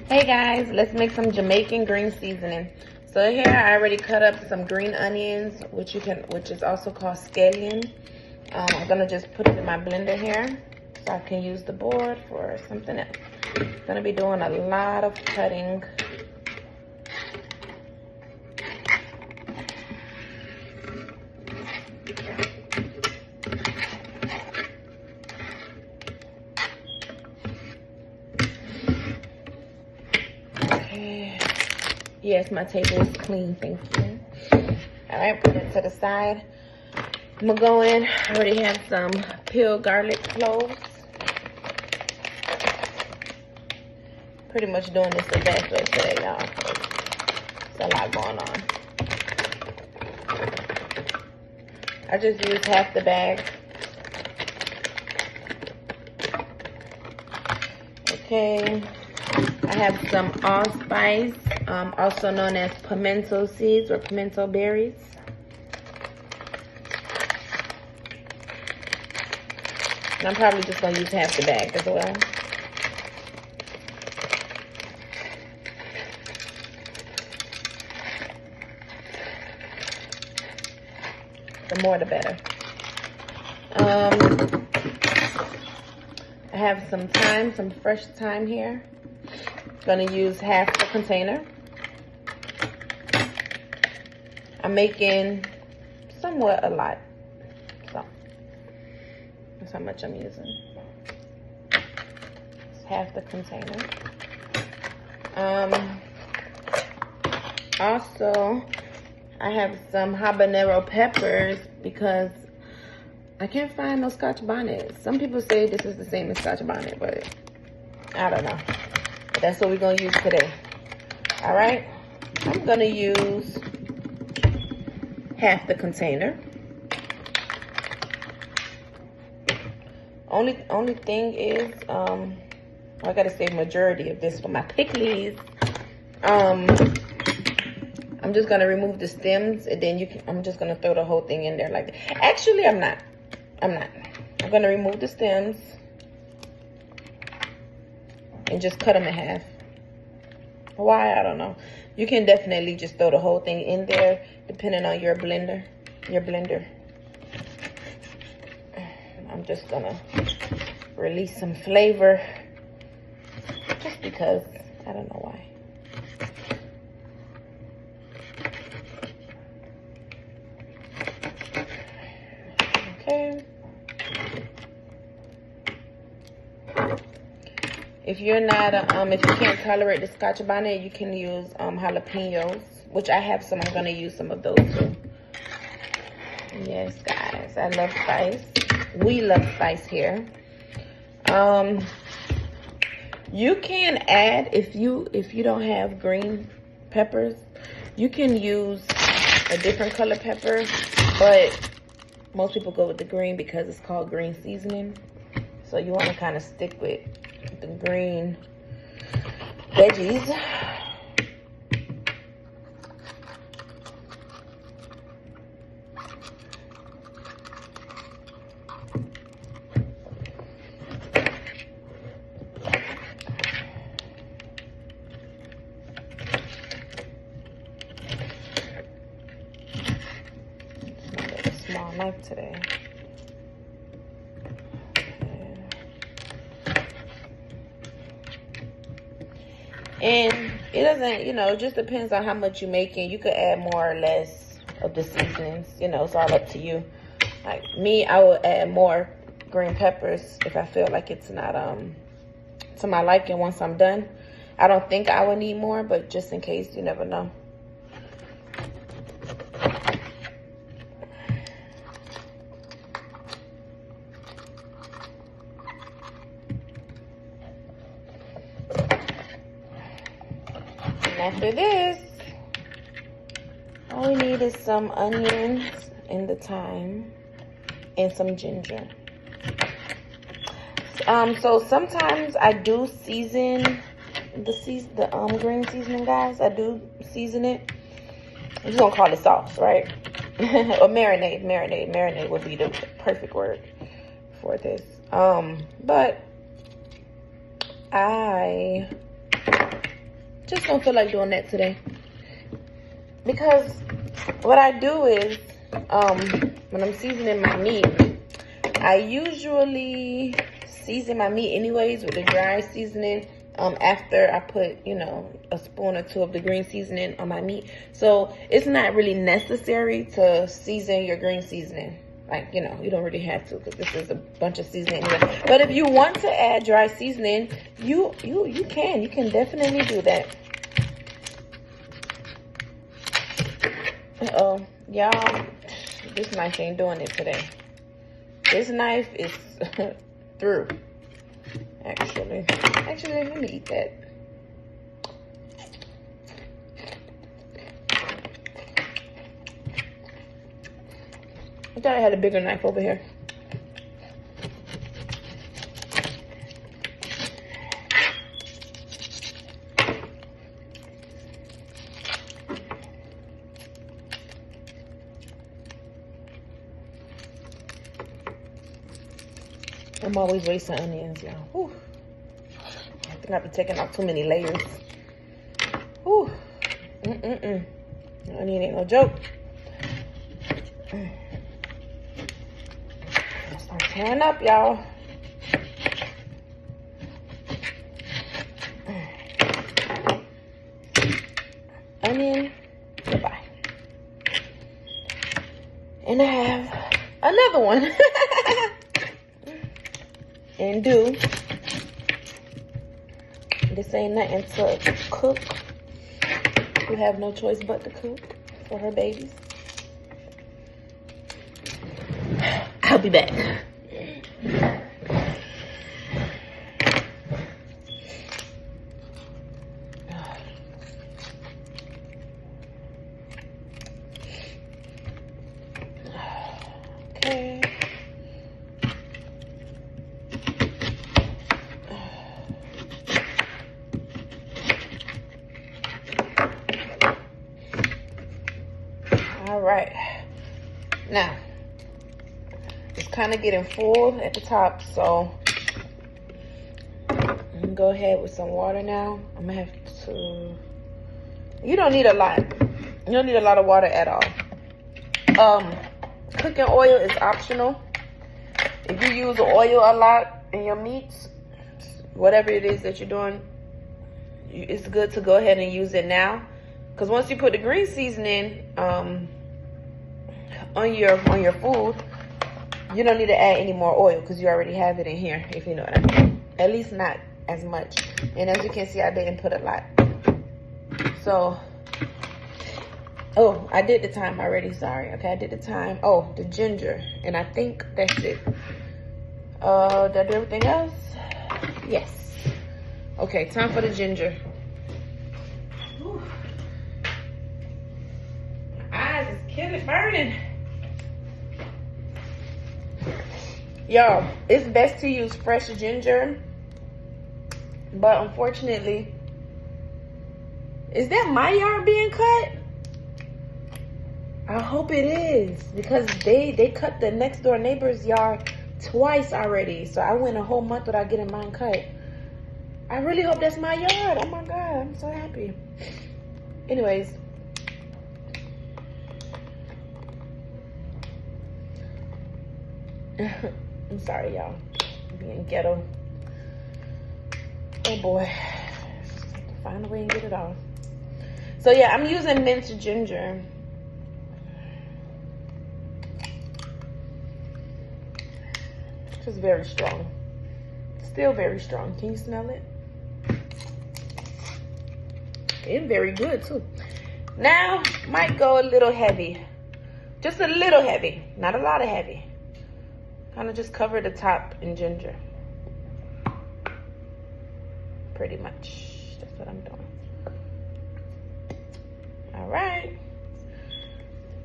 Hey guys, let's make some Jamaican green seasoning. So here I already cut up some green onions, which is also called scallion. I'm gonna just put it in my blender here so I can use the board for something else. Gonna be doing a lot of cutting. Okay. Yes, my table is clean, thank you. All right, put it to the side. I'm gonna go in. I already have some peeled garlic cloves. Pretty much doing this the best way today, y'all. There's a lot going on. I just used half the bag. Okay. I have some allspice, also known as pimento seeds or pimento berries. And I'm probably just gonna use half the bag as well. The more the better. I have some thyme, some fresh thyme here. Gonna use half the container. I'm making somewhat a lot, so that's how much I'm using. It's half the container. Also, I have some habanero peppers because I can't find no Scotch bonnet. Some people say this is the same as Scotch bonnet, but I don't know. But that's what we're gonna use today. All right, I'm gonna use half the container. Only thing is, I gotta save majority of this for my pickles. I'm just gonna remove the stems, and then I'm just gonna throw the whole thing in there like that. Actually, I'm not. I'm gonna remove the stems and just cut them in half. Why? I don't know. You can definitely just throw the whole thing in there, depending on your blender. I'm just gonna release some flavor, just because. I don't know why. Okay. If you're not, if you can't tolerate the Scotch bonnet, you can use jalapenos, which I have some. I'm gonna use some of those too. Yes, guys, I love spice. We love spice here. You can add, if you don't have green peppers, you can use a different color pepper, but most people go with the green because it's called green seasoning. So you want to kind of stick with the green veggies. It's a small knife today. And it doesn't, it just depends on how much you're making. You could add more or less of the seasonings. It's all up to you. Like me, I will add more green peppers if I feel like it's not to my liking once I'm done. I don't think I would need more, but just in case, you never know. After this, all we need is some onions and the thyme and some ginger. So sometimes I do season the green seasoning, guys. I do season it. I'm just gonna call it sauce, right? Or marinade. Marinade would be the perfect word for this. But I just don't feel like doing that today. Because what I do is, when I'm seasoning my meat, I usually season my meat anyways with the dry seasoning after I put, you know, a spoon or two of the green seasoning on my meat. So it's not really necessary to season your green seasoning. Like, you know, you don't really have to, because this is a bunch of seasoning anyway. But if you want to add dry seasoning, you can. You can definitely do that. Uh-oh. Y'all, this knife ain't doing it today. This knife is through. Actually, let me eat that. I thought I had a bigger knife over here. I'm always wasting onions, y'all. Whew. I think I've been taking off too many layers. Whew. Onion ain't no joke. Start tearing up, y'all. Onion, goodbye. And I have another one. And this ain't nothing to cook. We have no choice but to cook for her babies. I'll be back. Okay. All right. Now, it's kind of getting full at the top, so I'm gonna go ahead with some water now. I'm gonna have to, you don't need a lot. You don't need a lot of water at all. Cooking oil is optional. If you use oil a lot in your meats, whatever it is that you're doing, it's good to go ahead and use it now. Because once you put the green seasoning on your food, you don't need to add any more oil because you already have it in here, if you know what I mean. At least not as much. And as you can see, I didn't put a lot. So, oh, I did the time already, sorry. Okay, I did the time. Oh, the ginger. And I think that's it. Did I do everything else? Yes. Okay, time for the ginger. Whew. My eyes is killing, burning. Y'all, it's best to use fresh ginger, but unfortunately, is that my yard being cut? I hope it is, because they cut the next door neighbor's yard twice already, so I went a whole month without getting mine cut. I really hope that's my yard. Oh my God, I'm so happy. Anyways. I'm sorry, y'all. I'm being ghetto. Oh boy. Just have to find a way and get it off. So yeah, I'm using minced ginger. Just very strong. Still very strong. Can you smell it? It's very good too. Now, might go a little heavy. Just a little heavy. Not a lot of heavy. Kind of just cover the top in ginger. Pretty much. That's what I'm doing. All right.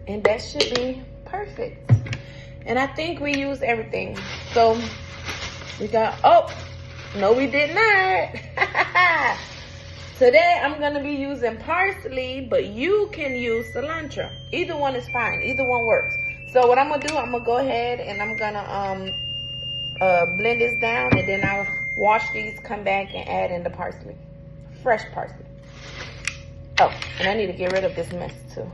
And that should be perfect. And I think we used everything. So we got, oh, no we did not. Today I'm going to be using parsley, but you can use cilantro. Either one is fine. Either one works. So what I'm going to do, I'm going to go ahead and I'm going to blend this down, and then I'll wash these, come back and add in the parsley. Fresh parsley. Oh, and I need to get rid of this mess too.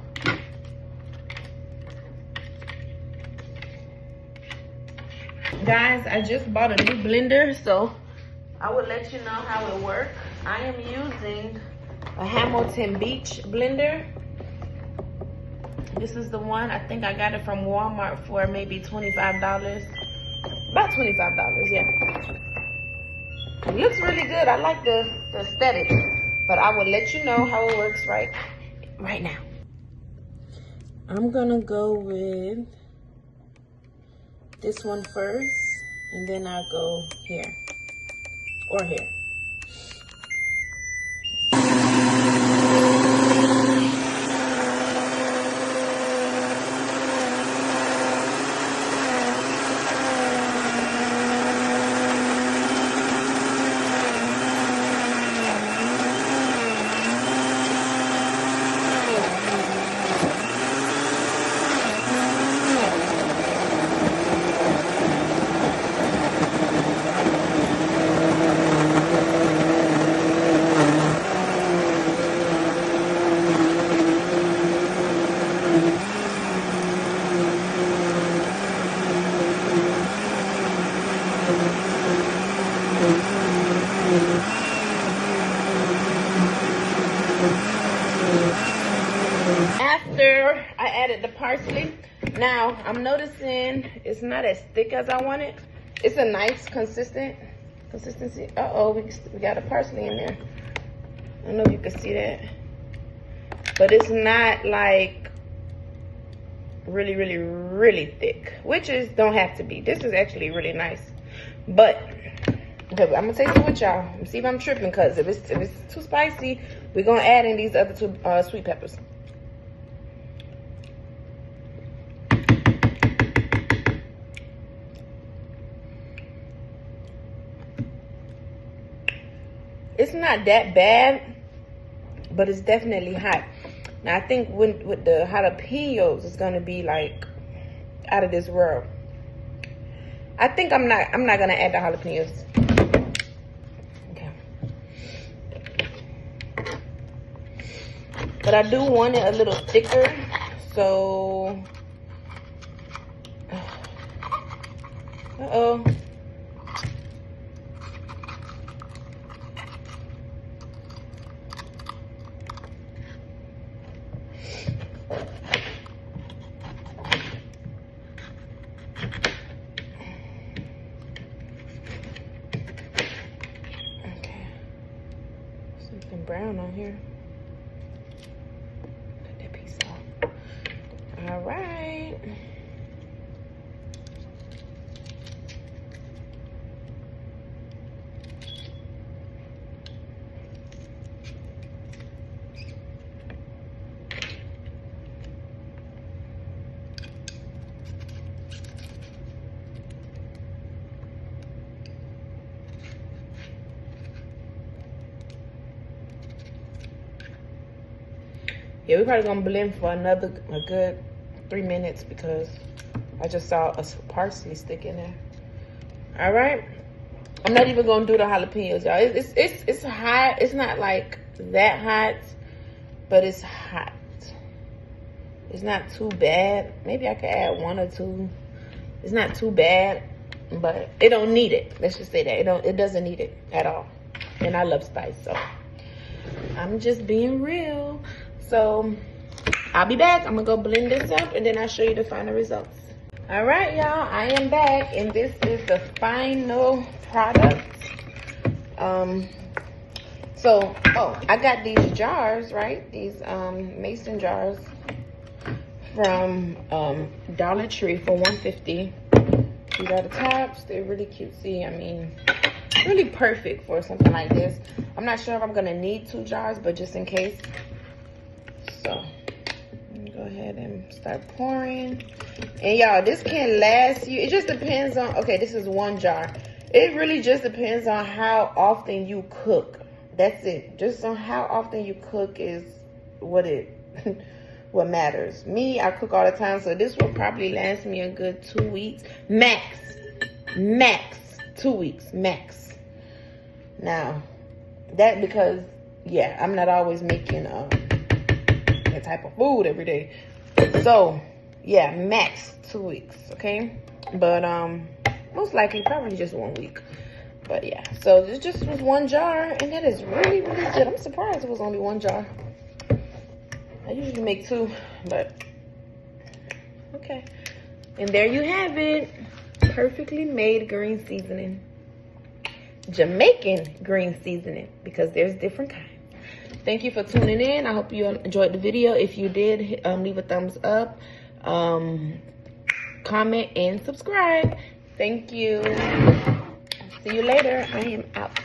Guys, I just bought a new blender, so I will let you know how it works. I am using a Hamilton Beach blender. This is the one. I think I got it from Walmart for maybe $25. About $25, yeah. It looks really good. I like the aesthetic, but I will let you know how it works right now. I'm gonna go with this one first, and then I'll go here or here. After I added the parsley, now I'm noticing it's not as thick as I want it. It's a nice consistency. Uh-oh, we got a parsley in there. I don't know if you can see that. But it's not like really, really, really thick, which is don't have to be. This is actually really nice. But okay, I'm gonna taste it with y'all and see if I'm tripping, because if it's too spicy, we're gonna add in these other two sweet peppers. It's not that bad, but it's definitely hot. Now I think with the jalapenos, it's gonna be like out of this world. I think I'm not gonna add the jalapenos. Okay. But I do want it a little thicker, so uh-oh. Something brown on here. Cut that piece off. All right. Yeah, we're probably gonna blend for a good 3 minutes, because I just saw a parsley stick in there. All right, I'm not even gonna do the jalapenos, y'all. It's hot. It's not like that hot, but it's hot. It's not too bad. Maybe I could add 1 or 2. It's not too bad, but it don't need it. Let's just say that it doesn't need it at all. And I love spice, so I'm just being real. So I'll be back. I'm gonna go blend this up, and then I'll show you the final results. All right, y'all, I am back, and this is the final product. I got these jars, right? These mason jars from Dollar Tree for $1.50. These are the tops. They're really cutesy. I mean, really perfect for something like this. I'm not sure if I'm gonna need 2 jars, but just in case. So go ahead and start pouring. And y'all, this can last you, it just depends on, okay, this is 1 jar. It really just depends on how often you cook. That's it. Just on how often you cook is what what matters. Me, I cook all the time, so this will probably last me a good 2 weeks max. 2 weeks max. Now that, because yeah, I'm not always making different type of food every day. So yeah, max 2 weeks, okay? But most likely probably just 1 week. But yeah, so this just was 1 jar, and that is really, really good. I'm surprised it was only 1 jar. I usually make 2, but okay. And there you have it. Perfectly made green seasoning. Jamaican green seasoning, because there's different kinds. Thank you for tuning in. I hope you enjoyed the video. If you did, leave a thumbs up, comment, and subscribe. Thank you. See you later. I am out.